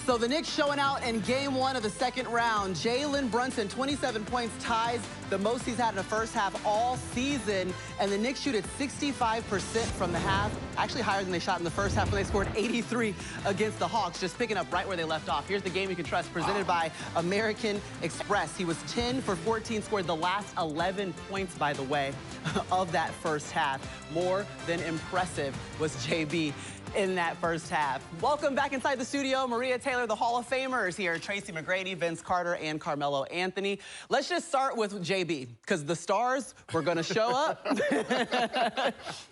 So the Knicks showing out in game one of the second round. Jalen Brunson, 27 points, ties the most he's had in the first half all season. And the Knicks shoot at 65% from the half, actually higher than they shot in the first half when they scored 83 against the Hawks, just picking up right where they left off. Here's the game you can trust, presented by American Express. He was 10 for 14, scored the last 11 points, by the way, of that first half. More than impressive was JB in that first half. Welcome back inside the studio. Maria Taylor, the Hall of Famers here. Tracy McGrady, Vince Carter, and Carmelo Anthony. Let's just start with JB, because the stars were going to show up.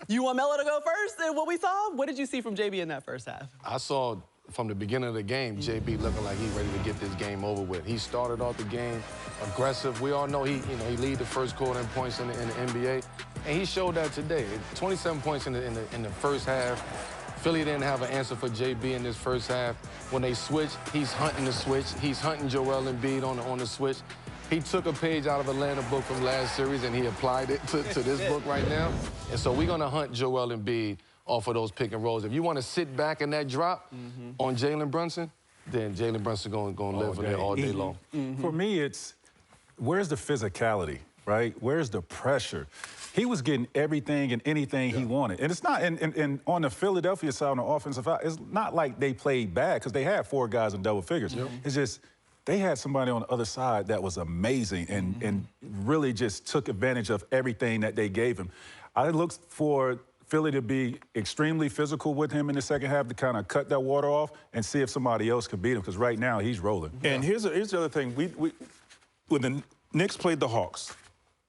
You want Melo to go first and what we saw? What did you see from JB in that first half? I saw from the beginning of the game, JB looking like he's ready to get this game over with. He started off the game aggressive. We all know he lead the first quarter in points in the NBA, and he showed that today. 27 points in the first half. Philly didn't have an answer for JB in this first half. When they switched, he's hunting the switch. He's hunting Joel Embiid on the switch. He took a page out of Atlanta book from last series and he applied it to this book right now. And so we're gonna hunt Joel Embiid off of those pick and rolls. If you want to sit back in that drop on Jalen Brunson, then Jalen Brunson gonna live for that all day long. For me, it's where's the physicality, right? Where's the pressure? He was getting everything and anything he wanted. And it's not, and on the Philadelphia side, on the offensive side, it's not like they played bad, because they had 4 guys in double figures. It's just, they had somebody on the other side that was amazing and really just took advantage of everything that they gave him. I looked for Philly to be extremely physical with him in the second half to kind of cut that water off and see if somebody else could beat him, because right now he's rolling. And here's the other thing. When the Knicks played the Hawks,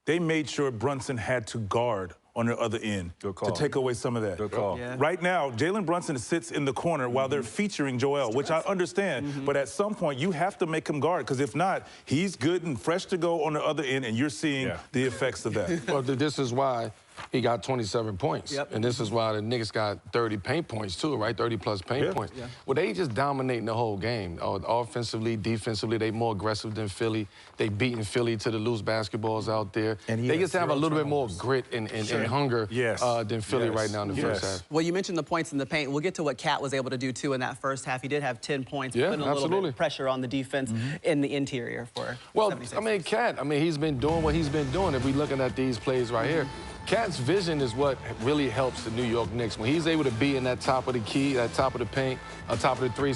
they made sure Brunson had to guard on the other end to take away some of that. Good call. Right now, Jalen Brunson sits in the corner while they're featuring Joel, which I understand, but at some point you have to make him guard, because if not, he's good and fresh to go on the other end, and you're seeing the effects of that. Well, this is why he got 27 points. And this is why the Knicks got 30 paint points too, right? 30-plus paint points. Well, they just dominating the whole game. Offensively, defensively, they more aggressive than Philly. They beating Philly to the loose basketballs out there. And they just have a little bit more grit and hunger than Philly right now in the first half. Well, you mentioned the points in the paint. We'll get to what Cat was able to do, too, in that first half. He did have 10 points, putting a little bit of pressure on the defense in the interior for 76ers. I mean, Cat, he's been doing what he's been doing. If we're looking at these plays right here, Cat's vision is what really helps the New York Knicks. When he's able to be in that top of the key, that top of the paint, top of the three,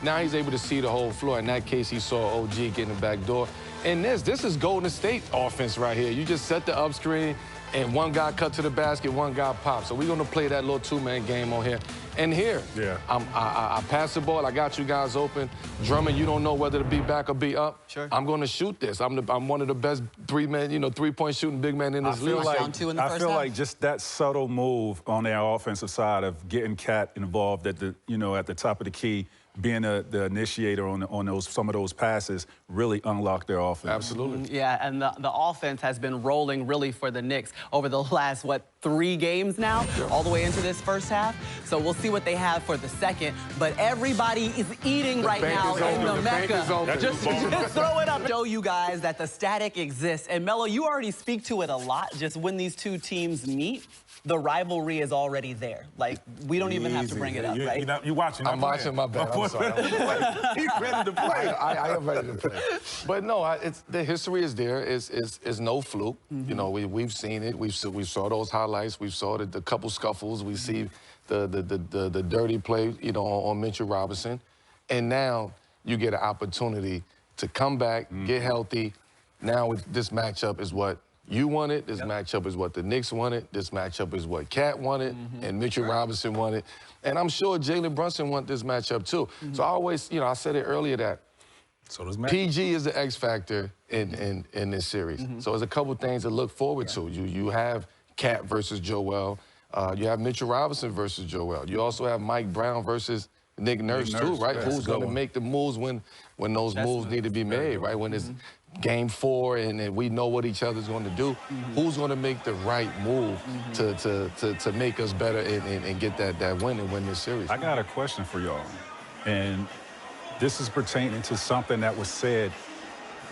now he's able to see the whole floor. In that case, he saw OG getting the back door. And this is Golden State offense right here. You just set the up screen, and one guy cut to the basket, one guy pops. So we're going to play that little two-man game on here. And here, I pass the ball. I got you guys open. Drummond, you don't know whether to be back or be up. I'm going to shoot this. I'm one of the best three-point shooting big men in this league. I feel like just that subtle move on their offensive side of getting Cat involved at the at the top of the key, being the initiator on some of those passes, really unlocked their offense. Absolutely. Yeah, and the offense has been rolling really for the Knicks over the last, 3 games now, all the way into this first half. So we'll see what they have for the second. But everybody is eating right now in the Mecca. Just throw it up. Show you guys that the static exists. And Melo, you already speak to it a lot. Just when these two teams meet, the rivalry is already there. Like, we don't even have to bring it up, right? You're watching. I'm watching, my bad. I'm sorry. He's ready to play. I am ready to play. But no, the history is there. It's no fluke. You know, we've seen it. We saw those highlights. We saw the couple scuffles. We see the dirty play, on Mitchell Robinson. And now you get an opportunity to come back, get healthy. Now this matchup is what you wanted. This matchup is what the Knicks wanted. This matchup is what Cat wanted and Mitchell Robinson wanted. And I'm sure Jalen Brunson wants this matchup too. So I always, I said it earlier that PG is the X factor in this series. So there's a couple things to look forward to. You have Cat versus Joel. You have Mitchell Robinson versus Joel. You also have Mike Brown versus Nick Nurse too, right? Who's going to make the moves when those moves need to be made, right? When it's Game 4 and we know what each other's going to do, who's going to make the right move to make us better and get that win and win this series? I got a question for y'all, and this is pertaining to something that was said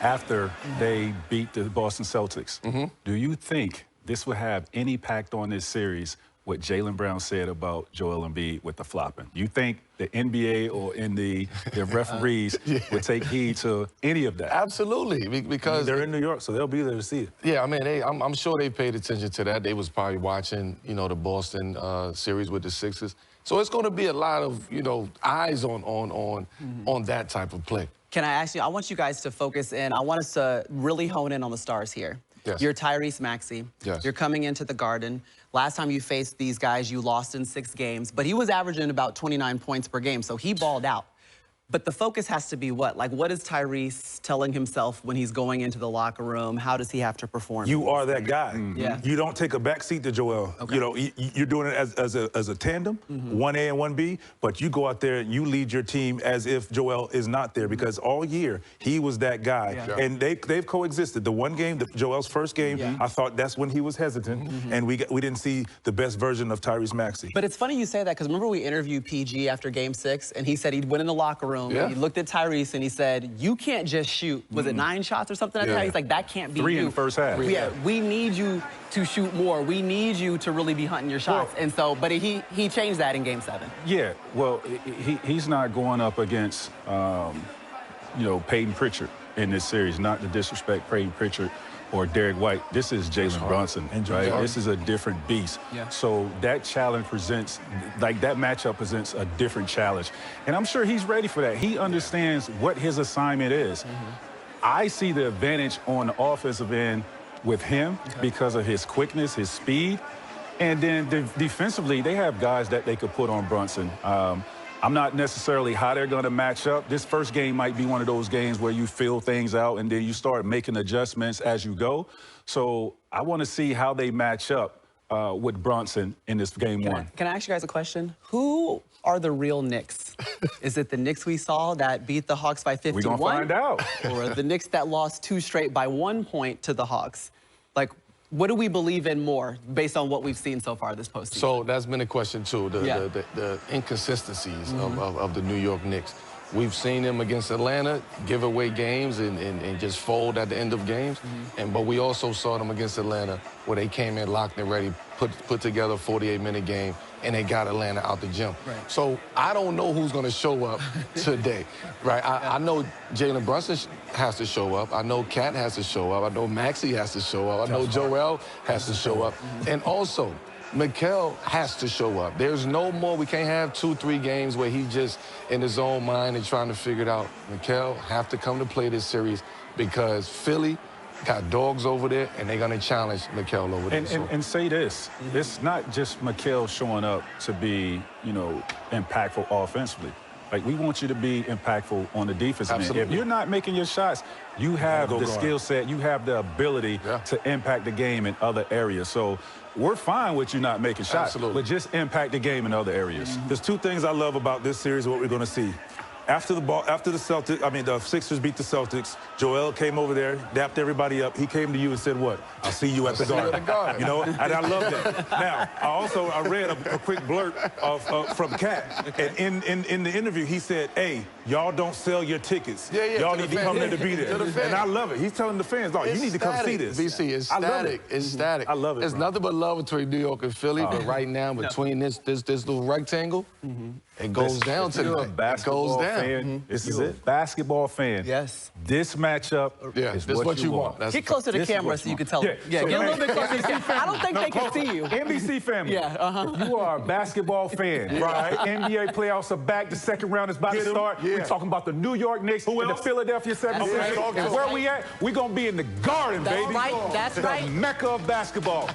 after they beat the Boston Celtics. Do you think this will have any impact on this series what Jaylen Brown said about Joel Embiid with the flopping? You think the NBA or in the referees would take heed to any of that? Absolutely, because they're in New York, so they'll be there to see it. Yeah, I mean, I'm sure they paid attention to that. They was probably watching, you know, the Boston series with the Sixers. So it's going to be a lot of, you know, eyes on that type of play. Can I ask you, I want you guys to focus in. I want us to really hone in on the stars here. Yes. You're Tyrese Maxey. Yes. You're coming into the Garden. Last time you faced these guys, you lost in 6 games, but he was averaging about 29 points per game, so he balled out. But the focus has to be what? Like, what is Tyrese telling himself when he's going into the locker room? How does he have to perform? You are that guy. Yeah. You don't take a backseat to Joel. Okay. You know, you're doing it as a tandem, 1A and 1B, but you go out there and you lead your team as if Joel is not there, because all year he was that guy. Yeah. And they've coexisted. The one game, Joel's first game, I thought that's when he was hesitant, and we didn't see the best version of Tyrese Maxey. But it's funny you say that, because remember we interviewed PG after Game 6, and he said he went in the locker room, and he looked at Tyrese, and he said, you can't just shoot, was it 9 shots or something like that? He's like, that can't be 3 you. in the first half. Yeah, we need you to shoot more. We need you to really be hunting your shots. And so, but he changed that in Game 7. Yeah, well, he's not going up against, you know, Peyton Pritchard in this series, not to disrespect Peyton Pritchard or Derek White. This is Jalen Brunson, right? This is a different beast. Yeah. So that challenge presents, like that matchup presents a different challenge. And I'm sure he's ready for that. He understands what his assignment is. I see the advantage on the offensive end with him because of his quickness, his speed. And then defensively, they have guys that they could put on Brunson. I'm not necessarily how they're going to match up. This first game might be one of those games where you feel things out and then you start making adjustments as you go. So I want to see how they match up with Brunson in this game one. Can I ask you guys a question? Who are the real Knicks? Is it the Knicks we saw that beat the Hawks by 51? We're going to find out. Or the Knicks that lost 2 straight by 1 point to the Hawks? Like, what do we believe in more based on what we've seen so far this postseason? So that's been a question, too, the inconsistencies of the New York Knicks. We've seen them against Atlanta give away games and just fold at the end of games. But we also saw them against Atlanta where they came in locked and ready, put together a 48-minute game, and they got Atlanta out the gym. Right. So I don't know who's going to show up today, right? I know Jalen Brunson has to show up. I know Cat has to show up. I know Maxey has to show up. I know Joel has to show up. And also, Mikal has to show up. There's no more. We can't have 2-3 games where he's just in his own mind and trying to figure it out. Mikal have to come to play this series because Philly got dogs over there, and they're going to challenge Mikal over there. And say this, it's not just Mikal showing up to be, you know, impactful offensively. Like, we want you to be impactful on the defense end. If you're not making your shots, you have the skill set, you have the ability to impact the game in other areas. So we're fine with you not making shots, but just impact the game in other areas. There's 2 things I love about this series, what we're going to see. After the Sixers beat the Celtics, Joel came over there, dapped everybody up. He came to you and said, what? I'll see you at the Garden. You know, and I love that. Now, I read a quick blurt from Cat, and in the interview, he said, hey, y'all don't sell your tickets. Y'all need to come there to be there. And I love it. He's telling the fans, no, you need to come see this. BC, it's static. It's static. I love it. There's nothing but love between New York and Philly, but right now, between this little rectangle, it goes down to you're a basketball fan. This is it. Basketball fan. Yes. This matchup is what you want. Get closer to the camera so you can tell. Yeah, get a little bit closer to the camera. I don't think they can see you. NBC family. You are a basketball fan, right? NBA playoffs are back. The second round is about to start. We're talking about the New York Knicks and the Philadelphia 76ers. And where we at? We're going to be in the Garden, baby. That's right. That's right. The Mecca of basketball.